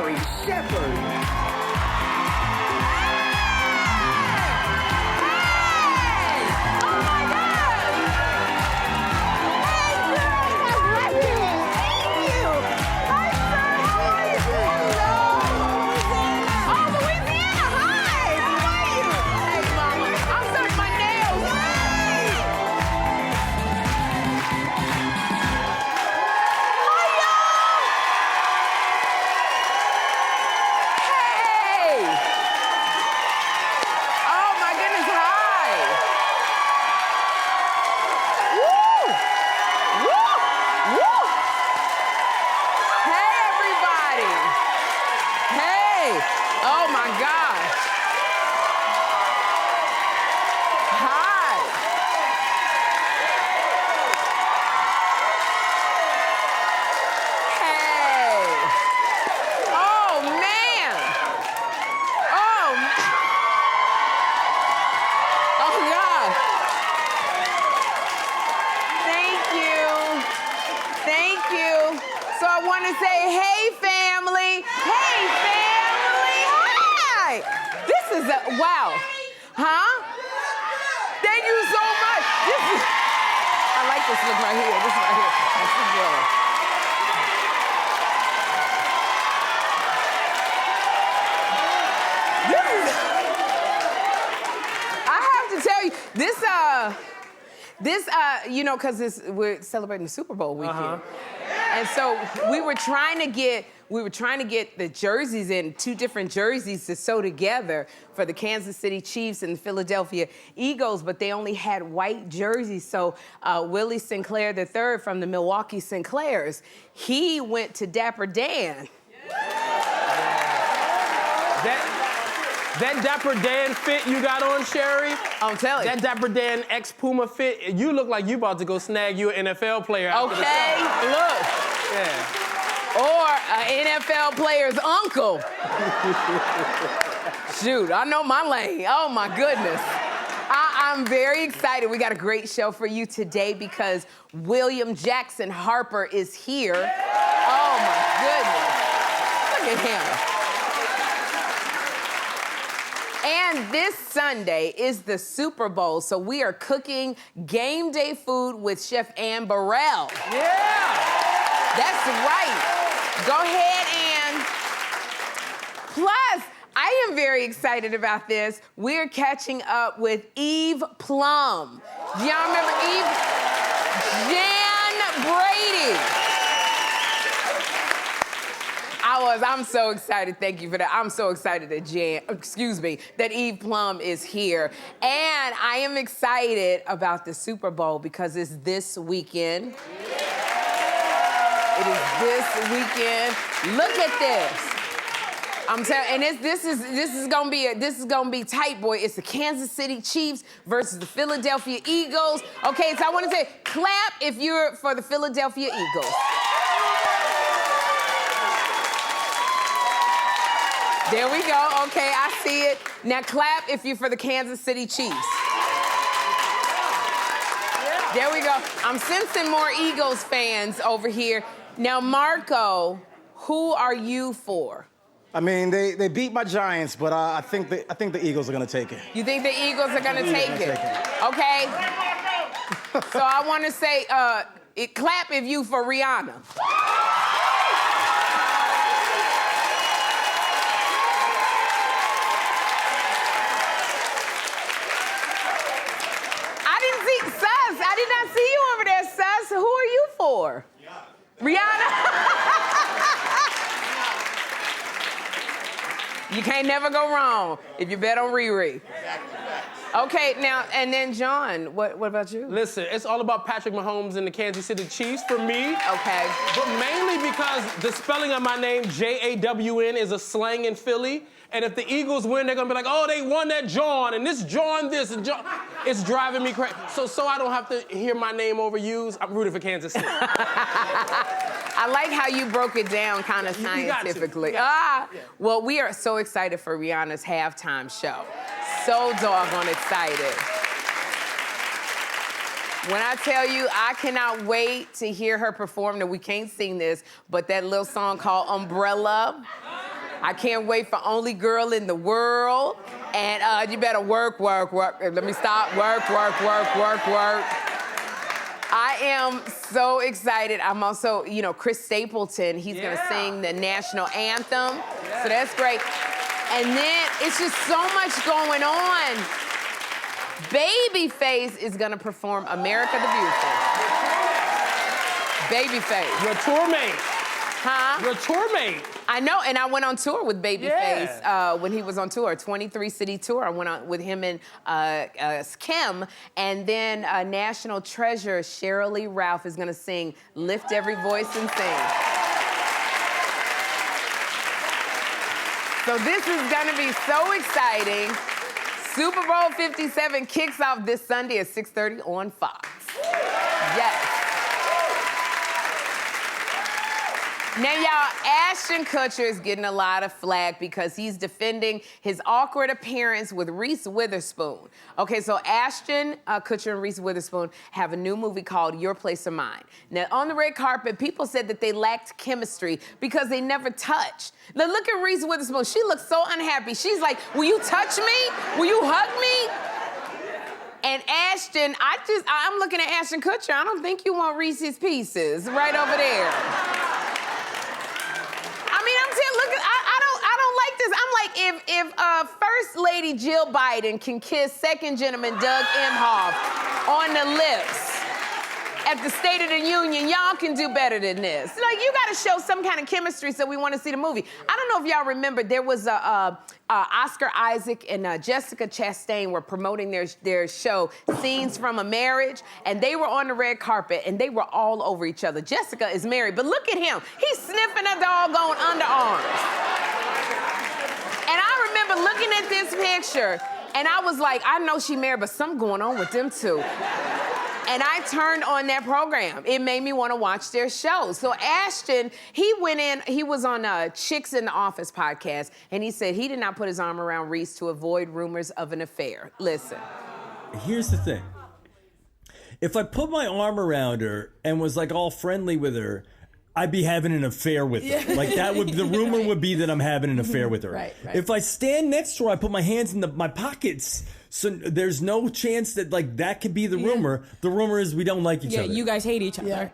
Sherri Shepherd. Wow. Huh? Thank you so much. I like this look right here. This right here. That's the girl. I have to tell you, you know, because we're celebrating the Super Bowl weekend. And so we were trying to get the jerseys in, 2 different jerseys to sew together for the Kansas City Chiefs and the Philadelphia Eagles, but they only had white jerseys. So Willie Sinclair III from the Milwaukee Sinclairs, he went to Dapper Dan. That Dapper Dan fit you got on, Sherri? I'm telling you. That Dapper Dan ex-Puma fit, you look like you about to go snag you an NFL player. Okay, look. Yeah. Or an NFL player's uncle. Shoot, I know my lane. Oh, my goodness. I'm very excited. We got a great show for you today because William Jackson Harper is here. Oh, my goodness. Look at him. And this Sunday is the Super Bowl, so we are cooking game day food with Chef Anne Burrell. Yeah! That's right. Go ahead, Anne. Plus, I am very excited about this. We're catching up with Eve Plumb. Do y'all remember Eve? Jan Brady. I'm so excited. Thank you for that. I'm so excited that that Eve Plumb is here. And I am excited about the Super Bowl because it's this weekend. It is this weekend. Look at this. I'm telling, and this is gonna be tight, boy. It's the Kansas City Chiefs versus the Philadelphia Eagles. Okay, so I want to say, clap if you're for the Philadelphia Eagles. There we go. Okay, I see it. Now clap if you're for the Kansas City Chiefs. There we go. I'm sensing more Eagles fans over here. Now, Marco, who are you for? I mean, they beat my Giants, but I think the Eagles are gonna take it. You think the Eagles are gonna take it? Okay. So I want to say, clap if you for Rihanna. I did not see you over there, Sus. Who are you for? Rihanna. You can't never go wrong if you bet on Riri. Okay, now, and then John, what about you? Listen, it's all about Patrick Mahomes and the Kansas City Chiefs for me. Okay. But mainly because the spelling of my name, J-A-W-N, is a slang in Philly. And if the Eagles win, they're gonna be like, oh, they won that John, and this John this, and John. It's driving me crazy. So I don't have to hear my name overused. I'm rooting for Kansas City. I like how you broke it down kind of scientifically. Well, we are so excited for Rihanna's halftime show. So doggone excited. When I tell you, I cannot wait to hear her perform. Now, we can't sing this, but that little song called Umbrella. I can't wait for Only Girl in the World. And you better work. Let me stop. Work. I am so excited. I'm also, Chris Stapleton, he's gonna sing the national anthem. So that's great. And then it's just so much going on. Babyface is gonna perform America the Beautiful. Babyface. Your tour mate. Huh? Your tour mate. I know, and I went on tour with Babyface when he was on tour, 23-city tour. I went on with him and Kim, and then National Treasure, Sherri Ralph, is gonna sing Lift Every Voice and Sing. So this is gonna be so exciting. Super Bowl 57 kicks off this Sunday at 6:30 on Fox. Yes. Now, y'all, Ashton Kutcher is getting a lot of flack because he's defending his awkward appearance with Reese Witherspoon. Okay, so Ashton Kutcher and Reese Witherspoon have a new movie called Your Place or Mine. Now, on the red carpet, people said that they lacked chemistry because they never touched. Now, look at Reese Witherspoon. She looks so unhappy. She's like, will you touch me? Will you hug me? And Ashton, I'm looking at Ashton Kutcher. I don't think you want Reese's Pieces right over there. I don't like this. I'm like, if First Lady Jill Biden can kiss Second Gentleman Doug Emhoff on the lips at the State of the Union, y'all can do better than this. Like, you gotta show some kind of chemistry so we wanna see the movie. I don't know if y'all remember, there was Oscar Isaac and Jessica Chastain were promoting their show, Scenes from a Marriage, and they were on the red carpet, and they were all over each other. Jessica is married, but look at him. He's sniffing a doggone underarms. And I remember looking at this picture, and I was like, I know she married, but something going on with them two. And I turned on that program. It made me want to watch their show. So Ashton, he was on Chicks in the Office podcast, and he said he did not put his arm around Reese to avoid rumors of an affair. Listen. Here's the thing. If I put my arm around her and was like all friendly with her, I'd be having an affair with her. Like the rumor would be that I'm having an affair with her. Right. If I stand next to her, I put my hands in my pockets, so there's no chance that that could be the rumor. The rumor is we don't like each other. Yeah, you guys hate each other.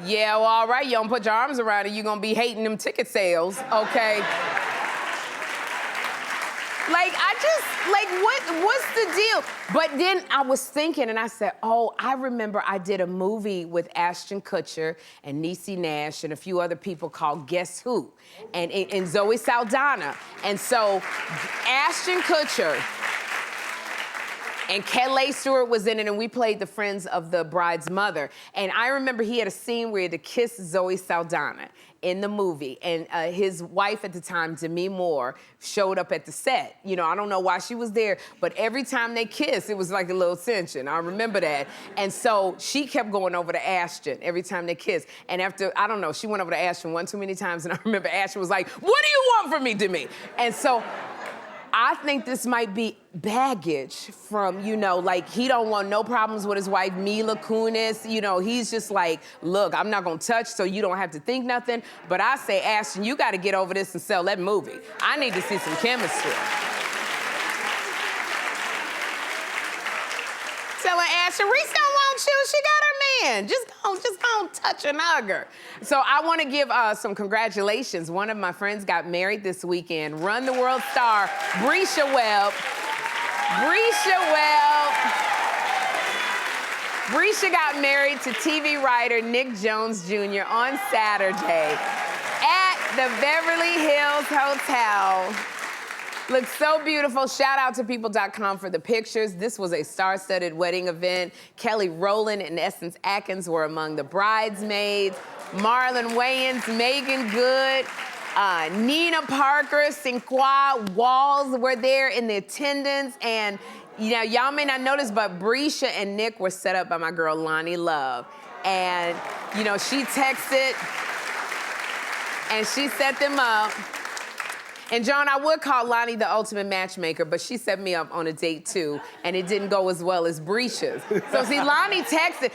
Yeah, well, all right, you don't put your arms around her, you're gonna be hating them ticket sales, okay? What's the deal? But then I was thinking, and I said, oh, I remember I did a movie with Ashton Kutcher and Niecy Nash and a few other people called Guess Who? And Zoe Saldana. And so Ashton Kutcher and Kelly Stewart was in it, and we played the friends of the bride's mother. And I remember he had a scene where he had to kiss Zoe Saldana in the movie. And his wife at the time, Demi Moore, showed up at the set. I don't know why she was there, but every time they kissed, it was like a little tension. I remember that. And so she kept going over to Ashton every time they kissed. And after, I don't know, she went over to Ashton one too many times, and I remember Ashton was like, what do you want from me, Demi? And so I think this might be baggage from, he don't want no problems with his wife, Mila Kunis. He's just like, look, I'm not gonna touch, so you don't have to think nothing. But I say, Ashton, you gotta get over this and sell that movie. I need to see some chemistry. Telling Ashton, Reese don't want you, she got her man. Just don't touch and hug her. So I wanna give some congratulations. One of my friends got married this weekend. Run the World star, Brescia Webb. Brescia got married to TV writer Nick Jones Jr. on Saturday at the Beverly Hills Hotel. Looks so beautiful. Shout out to people.com for the pictures. This was a star-studded wedding event. Kelly Rowland and Essence Atkins were among the bridesmaids. Marlon Wayans, Megan Good, Nina Parker, Sinqua Walls were there in the attendance. And y'all may not notice, but Brescia and Nick were set up by my girl Lonnie Love. And she texted and she set them up. And John, I would call Lonnie the ultimate matchmaker, but she set me up on a date too, and it didn't go as well as Brisha's. So see, Lonnie texted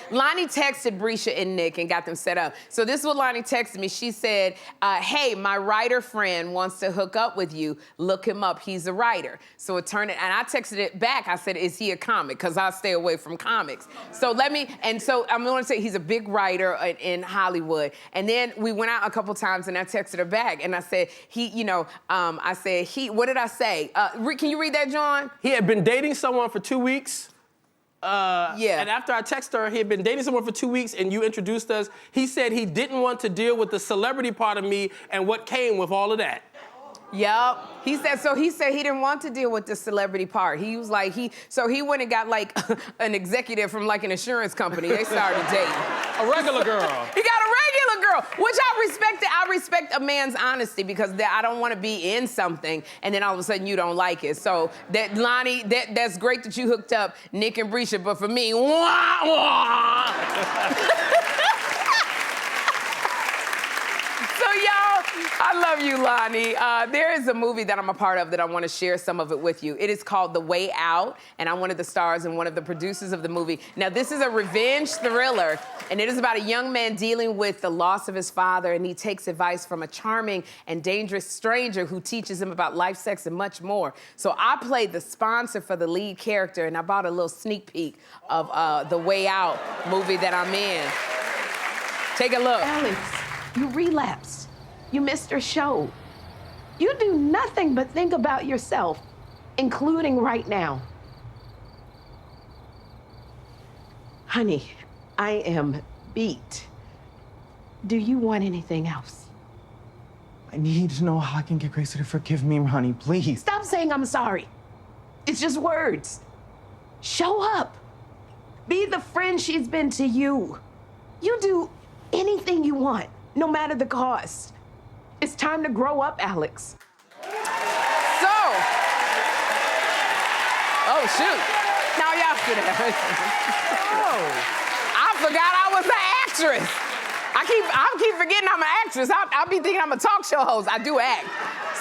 Brisha and Nick and got them set up. So this is what Lonnie texted me. She said, hey, my writer friend wants to hook up with you. Look him up, he's a writer. So it turned, and I texted it back. I said, is he a comic? Because I stay away from comics. So so I'm gonna say he's a big writer in Hollywood. And then we went out a couple times and I texted her back and I said, what did I say? Can you read that, John? He had been dating someone for 2 weeks. Yeah. And after I texted her, he had been dating someone for 2 weeks and you introduced us. He said he didn't want to deal with the celebrity part of me and what came with all of that. Yep. He said he didn't want to deal with the celebrity part. He was like, so he went and got like an executive from like an insurance company. They started dating. A regular girl. He got a regular girl, which I respect. I respect a man's honesty because I don't want to be in something and then all of a sudden you don't like it. So that Lonnie, that's great that you hooked up Nick and Brisha, but for me, wah, wah. So y'all, I love you, Lonnie. There is a movie that I'm a part of that I want to share some of it with you. It is called The Way Out, and I'm one of the stars and one of the producers of the movie. Now, this is a revenge thriller, and it is about a young man dealing with the loss of his father, and he takes advice from a charming and dangerous stranger who teaches him about life, sex, and much more. So I played the sponsor for the lead character, and I bought a little sneak peek of The Way Out movie that I'm in. Take a look. Alex, you relapsed. You missed your show. You do nothing but think about yourself, including right now. Honey, I am beat. Do you want anything else? I need to know how I can get Gracie to forgive me, honey, please. Stop saying I'm sorry. It's just words. Show up. Be the friend she's been to you. You do anything you want, no matter the cost. It's time to grow up, Alex. Oh, shoot. Now y'all should have. I forgot I was an actress. I keep forgetting I'm an actress. I'll be thinking I'm a talk show host. I do act.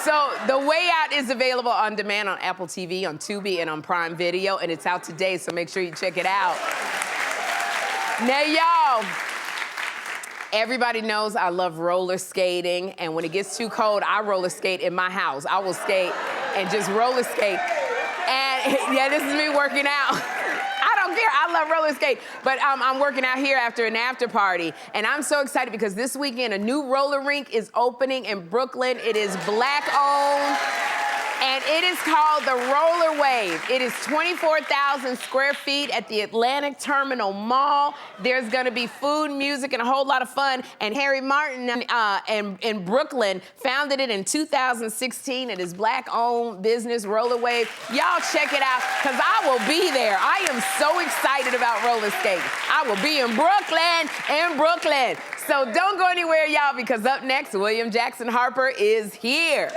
So The Way Out is available on demand on Apple TV, on Tubi, and on Prime Video, and it's out today, so make sure you check it out. Now, y'all, everybody knows I love roller skating, and when it gets too cold, I roller skate in my house. I will skate and just roller skate. And yeah, this is me working out. I don't care, I love roller skate. But I'm working out here after an after party, and I'm so excited because this weekend a new roller rink is opening in Brooklyn. It is Black-owned. And it is called the Roller Wave. It is 24,000 square feet at the Atlantic Terminal Mall. There's gonna be food, music, and a whole lot of fun. And Harry Martin in Brooklyn founded it in 2016. It is Black-owned business, Roller Wave. Y'all check it out, because I will be there. I am so excited about roller skating. I will be in Brooklyn. So don't go anywhere, y'all, because up next, William Jackson Harper is here.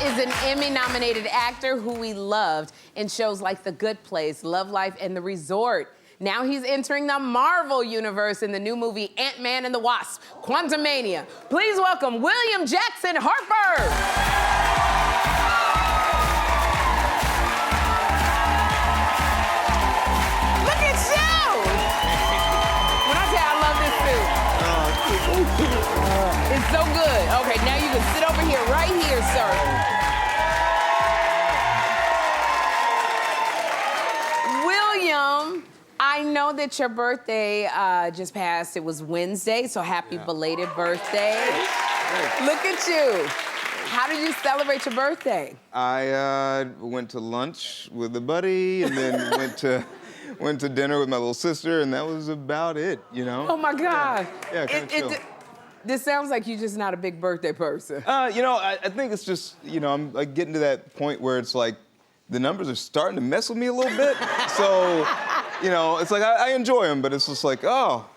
Is an Emmy-nominated actor who we loved in shows like The Good Place, Love Life, and The Resort. Now he's entering the Marvel universe in the new movie Ant-Man and the Wasp, Quantumania. Please welcome William Jackson Harper. Look at you! When I say I love this suit. It's so good. Okay, now you can sit over here, right here, sir. William, I know that your birthday just passed. It was Wednesday, so happy belated birthday. Look at you. How did you celebrate your birthday? I went to lunch with a buddy and then went to dinner with my little sister, and that was about it, you know? Oh, my God. Yeah, kind of chill. This sounds like you're just not a big birthday person. You know, I think it's just, you know, I'm like getting to that point where it's like the numbers are starting to mess with me a little bit. So, you know, it's like I enjoy them, but it's just like, oh, all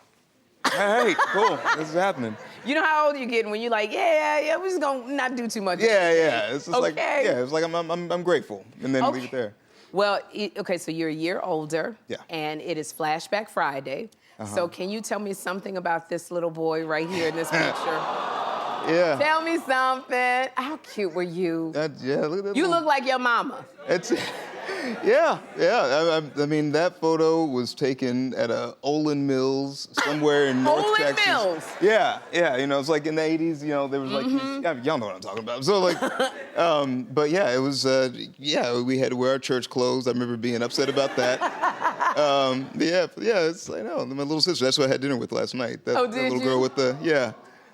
right, cool, this is happening. You know how old you getting when you're like, yeah, we're just gonna not do too much. Yeah. It's just like, Okay. yeah, it's like I'm grateful, and then leave it there. Well, okay, so you're a year older. Yeah. And it is Flashback Friday. So can you tell me something about this little boy right here in this picture? Yeah. Tell me something. How cute were you? Yeah, look at that. You look like your mama. It's, yeah. I mean, that photo was taken at a Olin Mills somewhere in North Olin Texas. Mills? Yeah. You know, it's like in the 80s, you know, there was like, these, y'all know what I'm talking about. So like, but yeah, it was, we had to wear our church clothes. I remember being upset about that. It's, I know, my little sister, that's who I had dinner with last night. That little girl with the,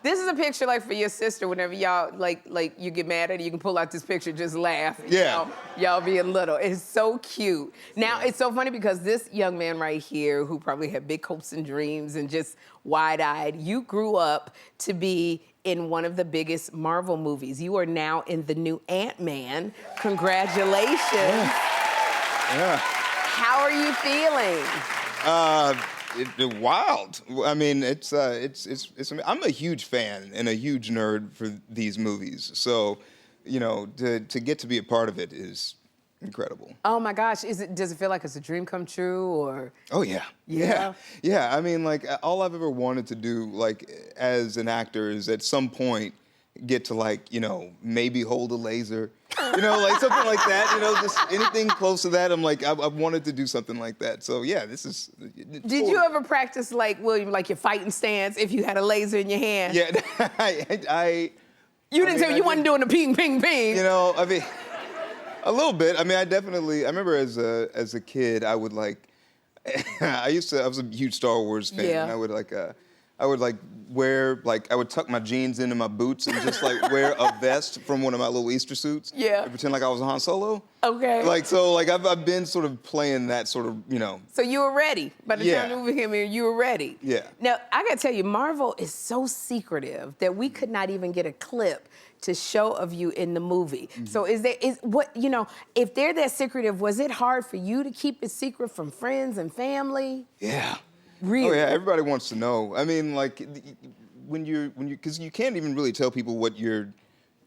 This is a picture like for your sister. Whenever y'all like you get mad at her, you can pull out this picture, just laugh. Yeah. Y'all being little. It's so cute. Now it's so funny because this young man right here, who probably had big hopes and dreams and just wide-eyed, you grew up to be in one of the biggest Marvel movies. You are now in the new Ant-Man. Congratulations. Yeah. How are you feeling? Wild. I mean, it's I'm a huge fan and a huge nerd for these movies. So, you know, to get to be a part of it is incredible. Oh my gosh, does it feel like it's a dream come true or? Oh yeah. Yeah. I mean, like all I've ever wanted to do, like as an actor, is at some point get to like, you know, maybe hold a laser, you know, like something like that, you know, just anything close to that. I'm like, I wanted to do something like that. So yeah, this is. Did you ever practice like William, like your fighting stance if you had a laser in your hand? Yeah, You didn't tell me you wasn't doing the ping, ping, ping. You know, I mean, a little bit. I mean, I remember as a kid, I would like, I was a huge Star Wars fan. Yeah. And I would wear, like, I would tuck my jeans into my boots and just like wear a vest from one of my little Easter suits. Yeah. And pretend like I was Han Solo. Okay. Like, so like I've been sort of playing that sort of, you know. So you were ready. By the time the movie came here, you were ready. Yeah. Now, I gotta tell you, Marvel is so secretive that we could not even get a clip to show of you in the movie. So if they're that secretive, was it hard for you to keep it secret from friends and family? Yeah. Really? Oh yeah, everybody wants to know. I mean, like, because you can't even really tell people what you're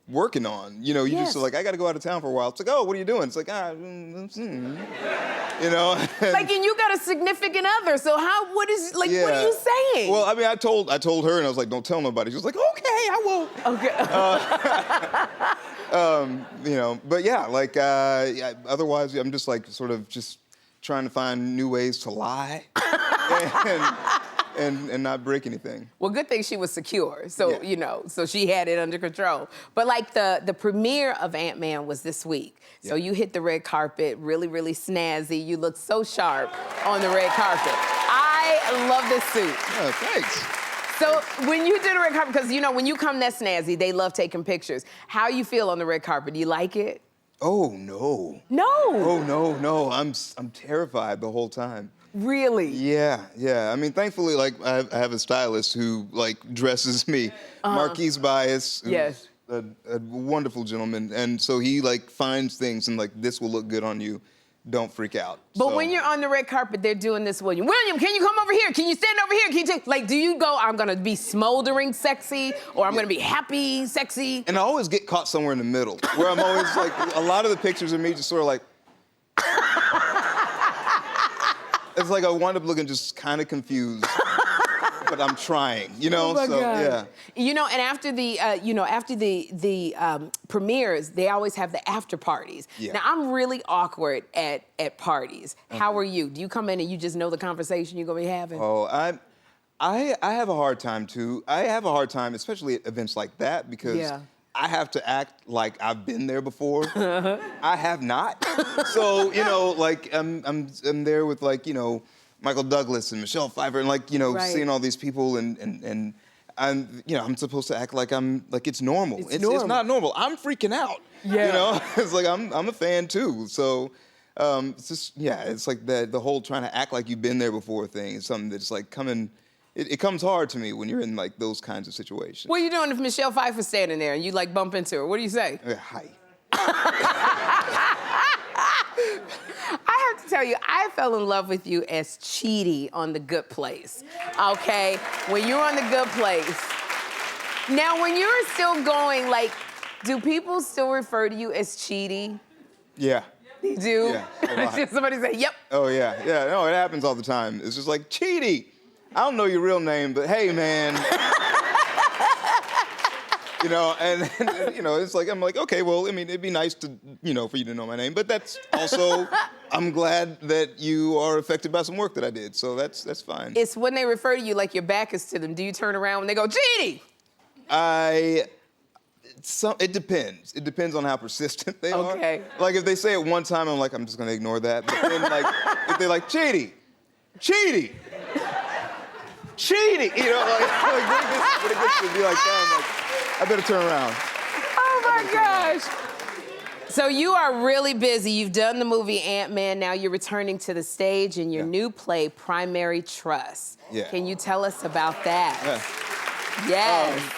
working on. You know, you just like, I got to go out of town for a while. It's like, oh, what are you doing? It's like, you know. Like, and you got a significant other, so what are you saying? Well, I mean, I told her, and I was like, don't tell nobody. She was like, okay, I won't. Okay. You know, but yeah, like, otherwise, I'm just like, sort of just trying to find new ways to lie. And not break anything. Well, good thing she was secure, so so she had it under control. But like the premiere of Ant-Man was this week, so you hit the red carpet, really, really snazzy. You look so sharp on the red carpet. I love this suit. Oh, thanks. So when you do the red carpet, because when you come that snazzy, they love taking pictures. How you feel on the red carpet? Do you like it? Oh no. No. Oh no. I'm terrified the whole time. Really? Yeah. I mean, thankfully, like, I have a stylist who, like, dresses me. Marquise Bias. Yes. A wonderful gentleman. And so he, like, finds things and, like, this will look good on you. Don't freak out. But when you're on the red carpet, they're doing this, William. William, can you come over here? Can you stand over here? Do you go, I'm going to be smoldering sexy, or I'm going to be happy sexy? And I always get caught somewhere in the middle, where I'm always, like, a lot of the pictures of me just sort of, like... It's like I wind up looking just kind of confused, but I'm trying, you know. Oh my God. Yeah. And after the premieres, they always have the after parties. Yeah. Now I'm really awkward at parties. How are you? Do you come in and you just know the conversation you're gonna be having? Oh, I have a hard time too. I have a hard time, especially at events like that, because I have to act like I've been there before. I have not. So, like I'm there with, like, Michael Douglas and Michelle Pfeiffer and, like, seeing all these people and I'm supposed to act like it's normal. It's not normal. I'm freaking out. Yeah. It's like I'm a fan too. So it's just it's like the whole trying to act like you've been there before thing is something that's like it comes hard to me when you're in, like, those kinds of situations. What are you doing if Michelle Pfeiffer's standing there and you, like, bump into her? What do you say? Hi. I have to tell you, I fell in love with you as Chidi on The Good Place, okay? When you're on The Good Place, Now, when you were still going, like, do people still refer to you as Chidi? Yeah. They do? Yeah, a lot. Somebody say, yep. Oh, yeah. Yeah, no, it happens all the time. It's just like, Chidi, I don't know your real name, but hey, man. You know, and you know, it's like, I'm like, okay, well, I mean, it'd be nice to, you know, for you to know my name, but that's also, I'm glad that you are affected by some work that I did, so that's fine. It's when they refer to you like your back is to them. Do you turn around when they go, Chidi? It depends. It depends on how persistent they are. Okay. Like, if they say it one time, I'm like, I'm just gonna ignore that. But then, like, if they're like, Chidi, Chidi, Chidi, you know, like when it gets to be like that, I'm like, I better turn around. Oh my gosh. So you are really busy. You've done the movie Ant-Man. Now you're returning to the stage in your new play, Primary Trust. Yeah. Can you tell us about that? Yeah. Yes.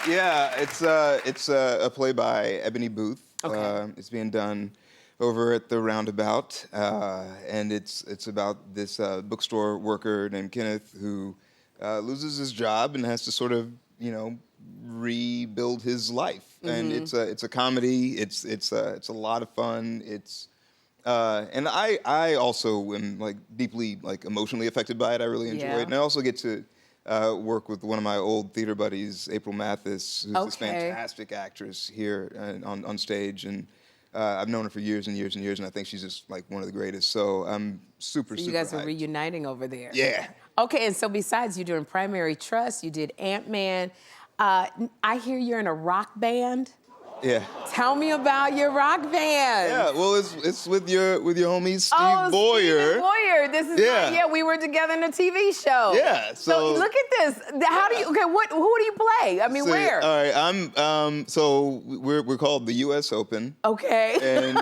Yeah, it's a play by Ebony Booth. Okay. It's being done over at the Roundabout, and it's about this bookstore worker named Kenneth who loses his job and has to sort of, you know, rebuild his life. And it's a comedy. It's a lot of fun. And I also am like deeply like emotionally affected by it. I really enjoy it, and I also get to work with one of my old theater buddies, April Mathis, who's this fantastic actress here on stage, and I've known her for years and years and years, and I think she's just like one of the greatest. So I'm super. You guys are reuniting over there. Yeah. Okay, and so besides you doing Primary Trust, you did Ant-Man. I hear you're in a rock band. Yeah. Tell me about your rock band. Yeah, well, it's with your homie Steve Boyer. Steve Boyer. This is we were together in a TV show. Yeah. So look at this. How do you? Okay, who do you play? I mean, where? All right, so we're called the U.S. Open. Okay. And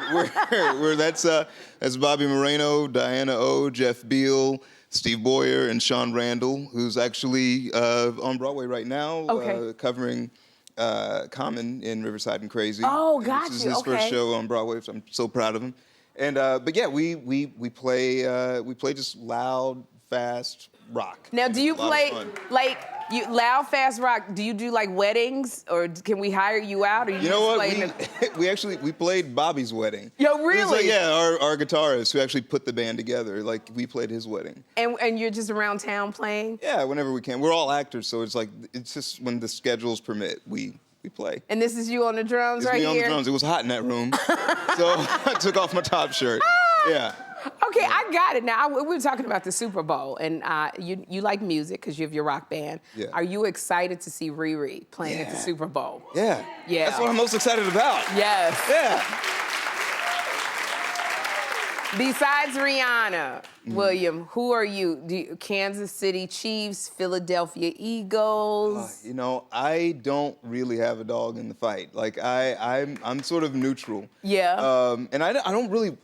that's Bobby Moreno, Diana O, Jeff Beal, Steve Boyer, and Sean Randall, who's actually on Broadway right now, covering Common in Riverside and Crazy. Oh, gotcha. This is his first show on Broadway, so I'm so proud of him. And but yeah, we play just loud, fast rock. Now, do you play like loud, fast rock? Do you do like weddings, or can we hire you out? Or you know what? We played Bobby's wedding. Yo, really? Our guitarist who actually put the band together. Like, we played his wedding. And you're just around town playing? Yeah, whenever we can. We're all actors, so it's just when the schedules permit, we play. And this is you on the drums right here? It's me on the drums. It was hot in that room, so I took off my top shirt. Yeah. Okay, I got it now. We were talking about the Super Bowl, and you like music because you have your rock band. Yeah. Are you excited to see Riri playing at the Super Bowl? Yeah. Yeah. That's what I'm most excited about. Yes. Yeah. Besides Rihanna, William, who are you? Kansas City Chiefs, Philadelphia Eagles? You know, I don't really have a dog in the fight. Like, I'm sort of neutral. Yeah. And I don't really.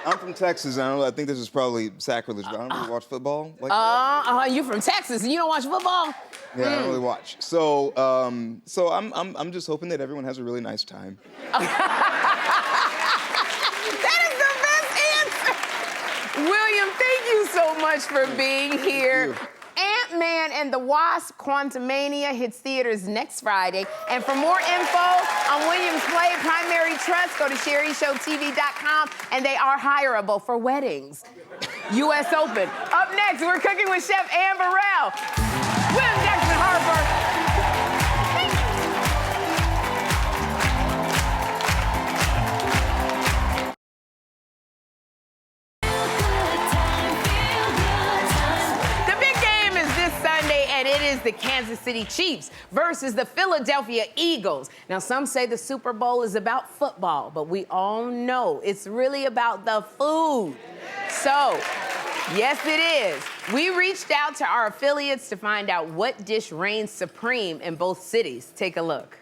I'm from Texas, and I think this is probably sacrilege, but I don't really watch football. Like you from Texas and you don't watch football? Yeah, I don't really watch. So I'm just hoping that everyone has a really nice time. William, thank you so much for being here. Ant-Man and the Wasp: Quantumania hits theaters next Friday. And for more info on William's play, Primary Trust, go to SherriShowTV.com, and they are hireable for weddings. U.S. Open. Up next, we're cooking with Chef Anne Burrell. William Jackson Harper. The Kansas City Chiefs versus the Philadelphia Eagles. Now, some say the Super Bowl is about football, but we all know it's really about the food. So, yes, it is. We reached out to our affiliates to find out what dish reigns supreme in both cities. Take a look.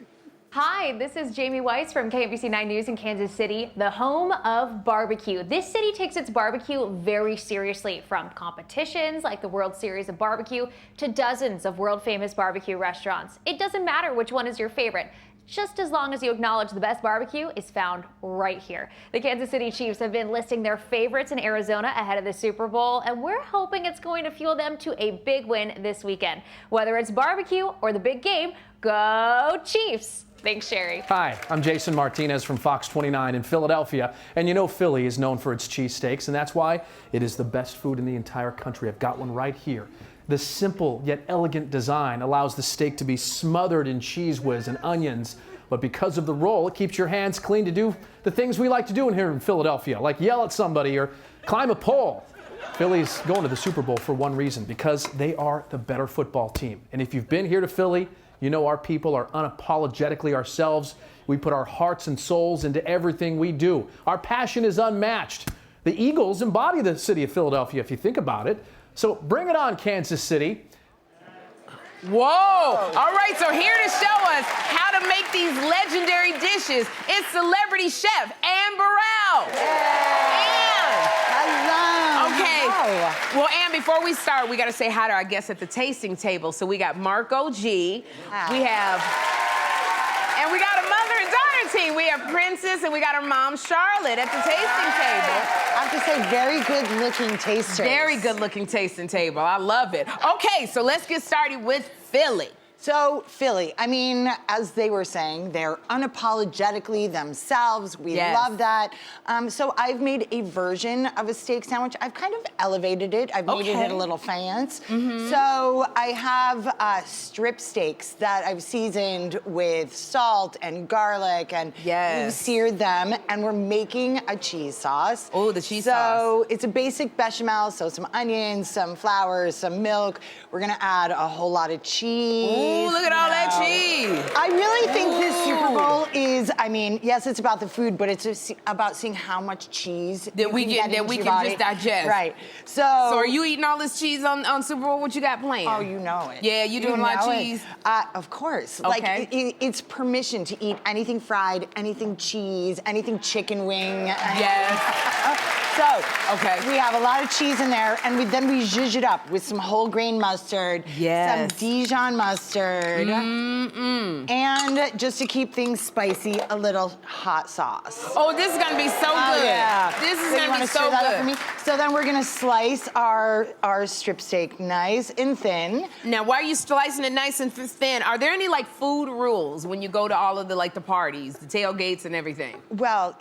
Hi, this is Jamie Weiss from KMBC 9 News in Kansas City, the home of barbecue. This city takes its barbecue very seriously, from competitions like the World Series of Barbecue to dozens of world-famous barbecue restaurants. It doesn't matter which one is your favorite. just as long as you acknowledge the best barbecue is found right here. The Kansas City Chiefs have been listing their favorites in Arizona ahead of the Super Bowl, and we're hoping it's going to fuel them to a big win this weekend. Whether it's barbecue or the big game, go Chiefs! Thanks, Sherri. Hi, I'm Jason Martinez from Fox 29 in Philadelphia. And you know Philly is known for its cheesesteaks, and that's why it is the best food in the entire country. I've got one right here. The simple yet elegant design allows the steak to be smothered in cheese whiz and onions. But because of the roll, it keeps your hands clean to do the things we like to do in here in Philadelphia, like yell at somebody or climb a pole. Philly's going to the Super Bowl for one reason, because they are the better football team. And if you've been here to Philly, you know our people are unapologetically ourselves. We put our hearts and souls into everything we do. Our passion is unmatched. The Eagles embody the city of Philadelphia, if you think about it. So bring it on, Kansas City. Whoa! All right, so here to show us how to make these legendary dishes is celebrity chef Anne Burrell. Anne! Hello. Okay. Hello. Well, Anne, before we start, we got to say hi to our guests at the tasting table. So we got Marco G. Hi. We got a mother and daughter team. We have Princess and we got her mom, Charlotte, at the tasting table. I have to say, very good-looking tasters. Very good-looking tasting table. I love it. Okay, so let's get started with Philly. So, Philly, I mean, as they were saying, they're unapologetically themselves. We love that. So I've made a version of a steak sandwich. I've kind of elevated it. I've made it a little fancy. So I have strip steaks that I've seasoned with salt and garlic, and we've seared them, and we're making a cheese sauce. Oh, the cheese sauce. So it's a basic bechamel, so some onions, some flour, some milk. We're gonna add a whole lot of cheese. Ooh, look at all that cheese. I really think this Super Bowl is, I mean, yes, it's about the food, but it's just about seeing how much cheese that we can just digest. Right. So are you eating all this cheese on Super Bowl? What you got planned? Oh, you know it. Yeah, you doing a lot of cheese? Of course. Okay. Like, it's permission to eat anything fried, anything cheese, anything chicken wing. So, we have a lot of cheese in there, and then we zhuzh it up with some whole grain mustard, some Dijon mustard, and just to keep things spicy, a little hot sauce. Oh, this is gonna be so good. Yeah. This is So gonna be so that good. up for me? So then we're gonna slice our strip steak nice and thin. Now, while you're slicing it nice and thin, are there any like food rules when you go to all of the parties, the tailgates and everything? Well,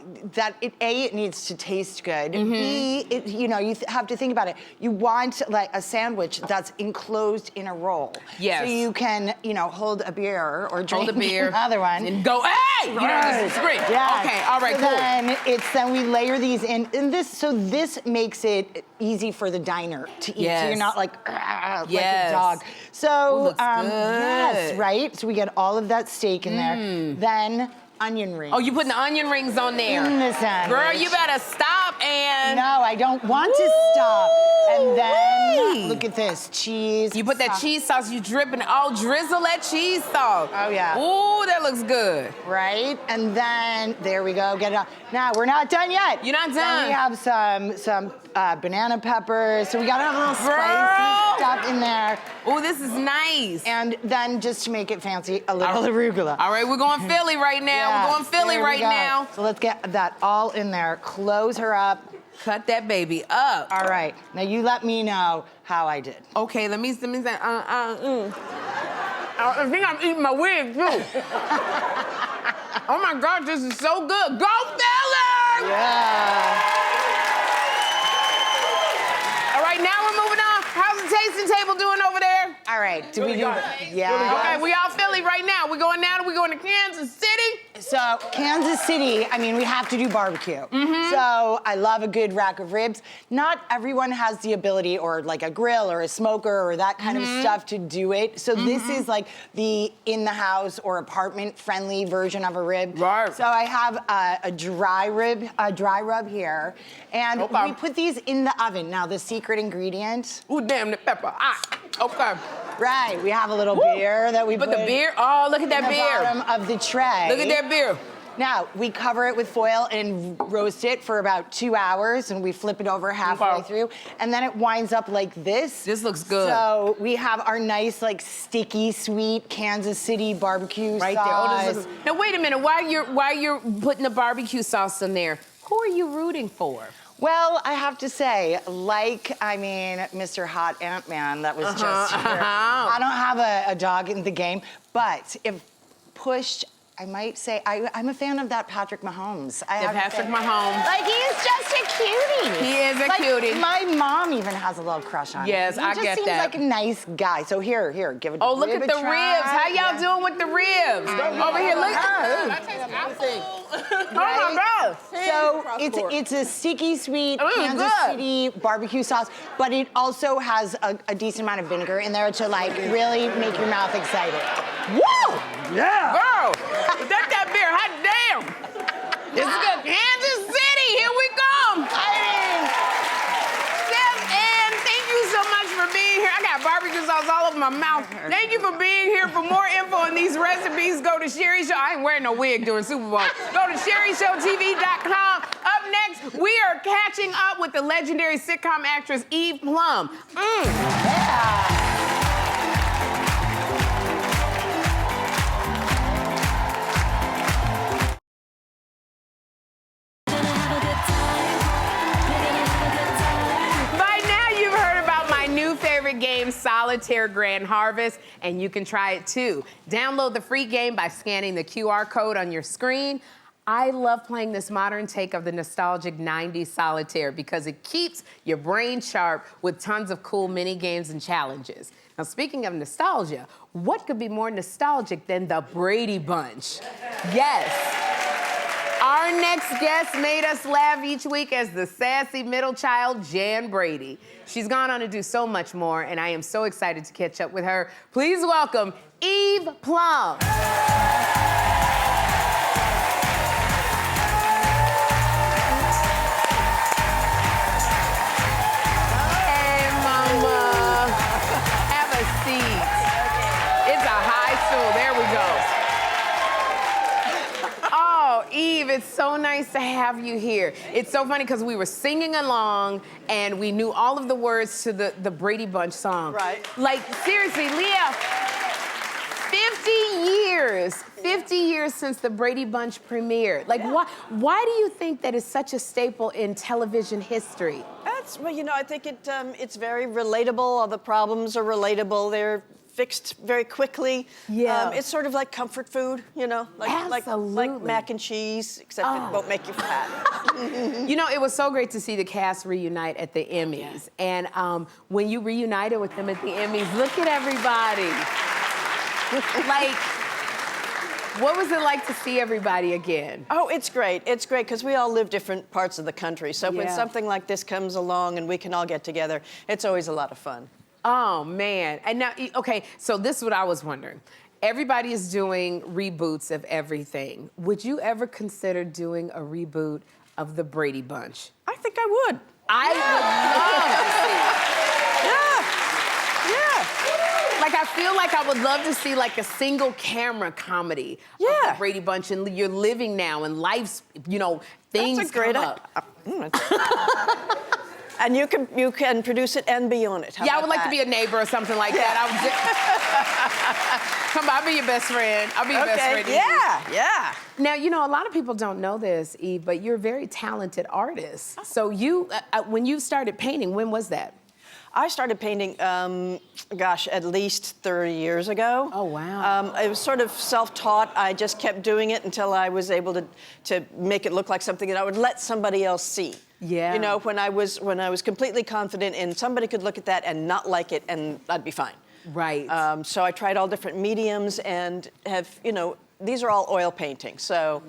it needs to taste good. B, you have to think about it. You want like a sandwich that's enclosed in a roll. Yes. So you can, hold a beer or drink beer, another one. and go, hey! This is great. Yeah. Okay, all right, so cool. Then we layer these in. And this makes it easy for the diner to eat. So you're not like a dog. So, looks good. yes, right? So we get all of that steak in there. Then onion rings. Oh, you putting the onion rings on there. In the sandwich. Girl, you better stop, and No, I don't want to stop. And then, look at this, cheese. You put that cheese sauce, you dripping, drizzle that cheese sauce. Oh, yeah. Ooh, that looks good. Right? And then, there we go, get it on. Now, we're not done yet. You're not done. Then we have some banana peppers. So we gotta have a little spicy stuff in there. Ooh, this is nice. And then, just to make it fancy, a little arugula. All right, we're going Philly right now. Yeah, we're going Philly right now. So let's get that all in there. Close her up. Cut that baby up. All right. Now you let me know how I did. Okay, let me say. I think I'm eating my wig too. Oh my God, this is so good. Go Philly! Yeah. All right, now we're moving on. How's the tasting table doing over there? All right. Do we do it? Yeah. Okay, we all Philly right now. We're going to Kansas City. So Kansas City, I mean, we have to do barbecue. So I love a good rack of ribs. Not everyone has the ability or like a grill or a smoker or that kind of stuff to do it. So this is like the in-the-house or apartment-friendly version of a rib. Right. So I have a dry rub here. And we put these in the oven. Now, the secret ingredient. Ooh, damn, the pepper. Okay. Right, we have a little beer that we put put the beer. Oh, look at that in the beer. bottom of the tray. Look at that beer. Now, we cover it with foil and roast it for about 2 hours, and we flip it over halfway through, and then it winds up like this. This looks good. So we have our nice, like, sticky, sweet Kansas City barbecue right sauce. there. Now, wait a minute. While you're putting the barbecue sauce in there, who are you rooting for? Well, I have to say, Mr. Hot Ant-Man that was just here. I don't have a dog in the game, but if pushed, I might say I'm a fan of that Patrick Mahomes. Patrick Mahomes. Like, he's just a cutie. He is a cutie. My mom even has a little crush on him. Yes, I get that. He just seems like a nice guy. So here, give it a Oh, look at the ribs. How y'all doing with the ribs? Over here, look. Oh my God. So it's a sticky, sweet Kansas City barbecue sauce, but it also has a decent amount of vinegar in there to like really make your mouth excited. Woo! Yeah. Girl, that beer, hot damn. This is good. Kansas City, here we come. Chef Anne, thank you so much for being here. I got barbecue sauce all over my mouth. Thank you for being here. For more info on these recipes, go to Sherri Show. I ain't wearing no wig during Super Bowl. Go to SherriShowTV.com. Up next, we are catching up with the legendary sitcom actress Eve Plumb. Yeah. Game Solitaire Grand Harvest, and you can try it too. Download the free game by scanning the QR code on your screen. I love playing this modern take of the nostalgic 90s solitaire because it keeps your brain sharp with tons of cool mini games and challenges. Now, speaking of nostalgia, what could be more nostalgic than the Brady Bunch? Yes. Our next guest made us laugh each week as the sassy middle child, Jan Brady. She's gone on to do so much more, and I am so excited to catch up with her. Please welcome Eve Plumb. Hey, Mama. Have a seat. It's a high stool. There we go. Eve, it's so nice to have you here. It's so funny because we were singing along and we knew all of the words to the Brady Bunch song. Right. Like, seriously, Leah, 50 years since the Brady Bunch premiered. Like, why do you think that is such a staple in television history? Well, I think it's very relatable. All the problems are relatable. They're fixed very quickly. Yeah. It's sort of like comfort food, like mac and cheese, except it won't make you fat. It was so great to see the cast reunite at the Emmys. And when you reunited with them at the Emmys, look at everybody. Like, what was it like to see everybody again? Oh, it's great. It's great because we all live different parts of the country. So when something like this comes along and we can all get together, it's always a lot of fun. Oh, man. And now, okay, so this is what I was wondering. Everybody is doing reboots of everything. Would you ever consider doing a reboot of the Brady Bunch? I think I would. I would love to see. Yeah. Like, I feel like I would love to see, like, a single camera comedy of the Brady Bunch, and you're living now, and life's, things That's a great come up. And you can produce it and be on it. I would like to be a neighbor or something like that. Come on, I'll be your best friend. I'll be your best friend. Yeah. Now, a lot of people don't know this, Eve, but you're a very talented artist. So you, when you started painting, when was that? I started painting, at least 30 years ago. Oh, wow. It was sort of self-taught. I just kept doing it until I was able to make it look like something that I would let somebody else see. Yeah. When I was completely confident and somebody could look at that and not like it and I'd be fine. Right. So I tried all different mediums and have, these are all oil paintings. So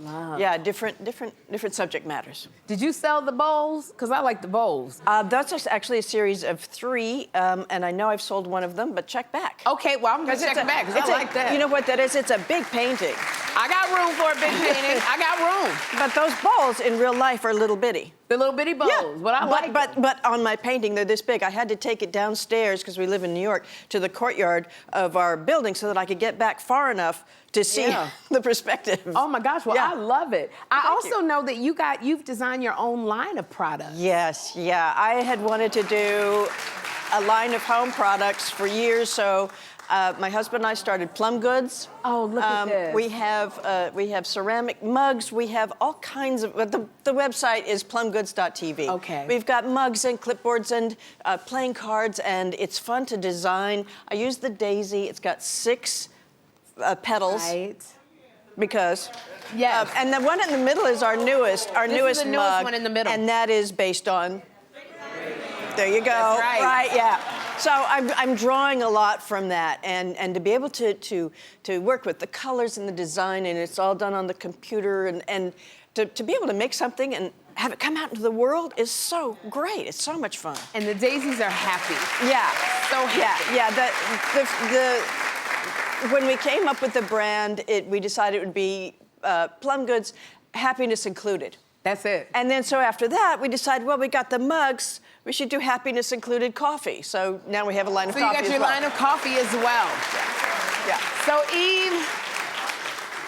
different subject matters. Did you sell the bowls? Because I like the bowls. That's actually a series of 3, and I know I've sold one of them, but check back. Okay, well, I'm going to check back because I like that. You know what that is? It's a big painting. I got room for a big painting. I got room. But those bowls in real life are little bitty. The little bitty bowls. Yeah. What I like. But on my painting, they're this big. I had to take it downstairs, because we live in New York, to the courtyard of our building so that I could get back far enough to see the perspective. Oh my gosh, well, Yeah. I love it. I Thank also know that you've designed your own line of products. Yes, yeah. I had wanted to do a line of home products for years, so my husband and I started Plum Goods. Oh, look at this. We have ceramic mugs. We have all kinds of. The website is plumgoods.tv. Okay. We've got mugs and clipboards and playing cards, and it's fun to design. I use the daisy. It's got 6 petals. Right. Because. Yes. And the one in the middle is our newest. Our This newest is the newest mug, one in the middle. and that is based on. There you go. That's right. Right, yeah. So I'm drawing a lot from that, and to be able to work with the colors and the design, and it's all done on the computer, and to be able to make something and have it come out into the world is so great. It's so much fun. And the daisies are happy. Yeah. So happy. Yeah. When we came up with the brand, we decided it would be Plum Goods, happiness included. That's it. And then so after that, we decided, well, we got the mugs, we should do happiness included coffee. So now we have a line of coffee. So you got your line of coffee as well. Yeah. So Eve,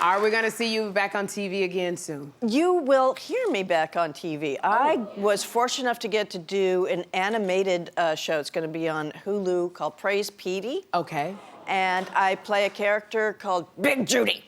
are we gonna see you back on TV again soon? You will hear me back on TV. I was fortunate enough to get to do an animated show. It's gonna be on Hulu called Praise Petey. Okay. And I play a character called Big Judy.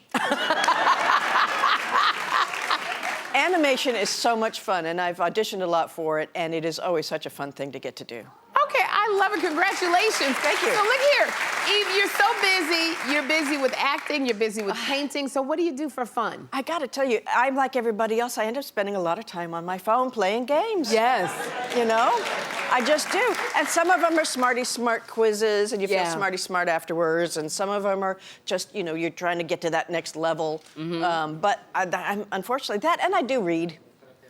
Animation is so much fun, and I've auditioned a lot for it, and it is always such a fun thing to get to do. Okay, I love it. Congratulations. Thank you. So look here, Eve, you're so busy. You're busy with acting, you're busy with painting. So what do you do for fun? I gotta tell you, I'm like everybody else. I end up spending a lot of time on my phone playing games. Yes. You know? I just do. And some of them are smarty smart quizzes, and you feel Yeah. smarty smart afterwards. And some of them are just, you know, you're trying to get to that next level. But I'm unfortunately that, and I do read.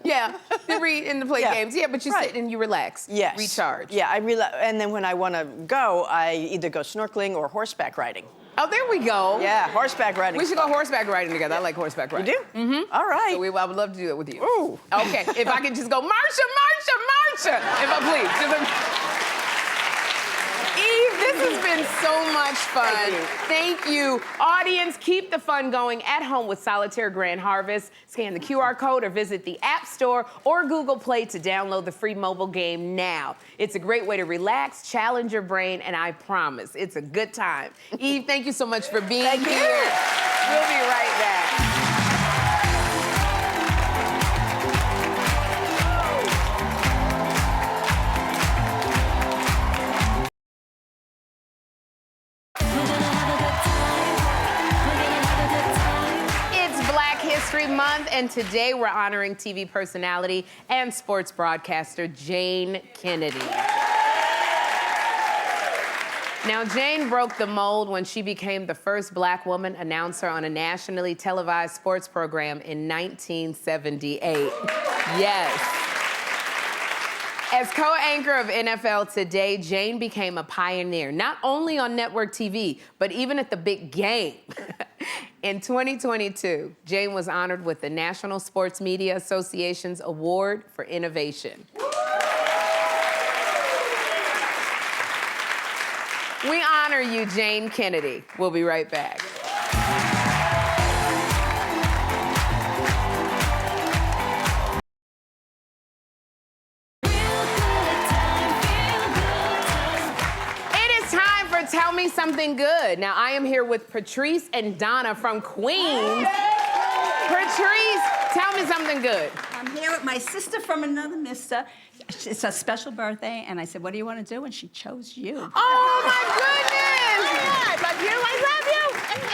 Yeah, you read and to play games. Yeah, but you sit and you relax. Yes. Recharge. Yeah, and then when I want to go, I either go snorkeling or horseback riding. Oh, there we go. Yeah, horseback riding. We should go horseback riding together. I like horseback riding. You do? Mm-hmm. All right. So I would love to do that with you. Ooh. Okay, if I could just go, Marsha, Marsha, Marsha, if I please. Eve, this has been so much fun. Thank you. Audience, keep the fun going at home with Solitaire Grand Harvest. Scan the QR code or visit the App Store or Google Play to download the free mobile game now. It's a great way to relax, challenge your brain, and I promise it's a good time. Eve, thank you so much for being here. We'll be right back. Month, and today we're honoring TV personality and sports broadcaster Jane Kennedy. Now, Jane broke the mold when she became the first Black woman announcer on a nationally televised sports program in 1978. Yes. As co-anchor of NFL Today, Jane became a pioneer, not only on network TV, but even at the big game. In 2022, Jane was honored with the National Sports Media Association's Award for Innovation. We honor you, Jane Kennedy. We'll be right back. Tell me something good. Now, I am here with Patrice and Donna from Queens. Patrice, tell me something good. I'm here with my sister from another mister. It's a special birthday, and I said, what do you want to do? And she chose you. Oh, my goodness. Love you. I love you.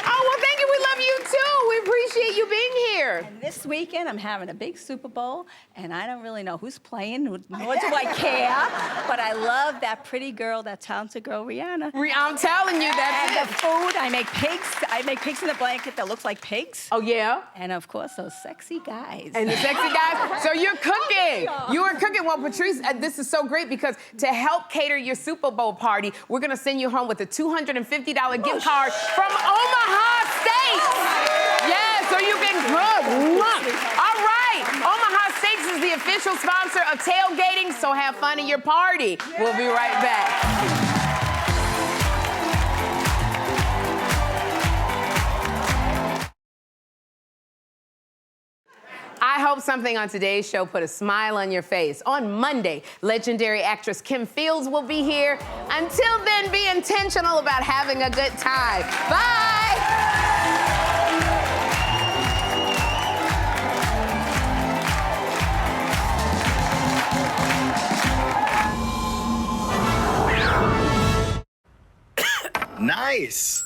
Oh, well, thank you. We love you, too. We appreciate you being here. And this weekend, I'm having a big Super Bowl, and I don't really know who's playing, nor do I care. But I love that pretty girl, that talented girl, Rihanna. I'm telling you, that's and the food, I make pigs. I make pigs in a blanket that looks like pigs. Oh, yeah? And, of course, those sexy guys. And the sexy guys. So you're cooking. You are cooking. Well, Patrice, this is so great because to help cater your Super Bowl party, we're going to send you home with a $250 gift card from Omaha Steaks. Yes, so you can cook. All right, Omaha Steaks is the official sponsor of tailgating, so have fun at your party. We'll be right back. I hope something on today's show put a smile on your face. On Monday, legendary actress Kim Fields will be here. Until then, be intentional about having a good time. Bye! Nice.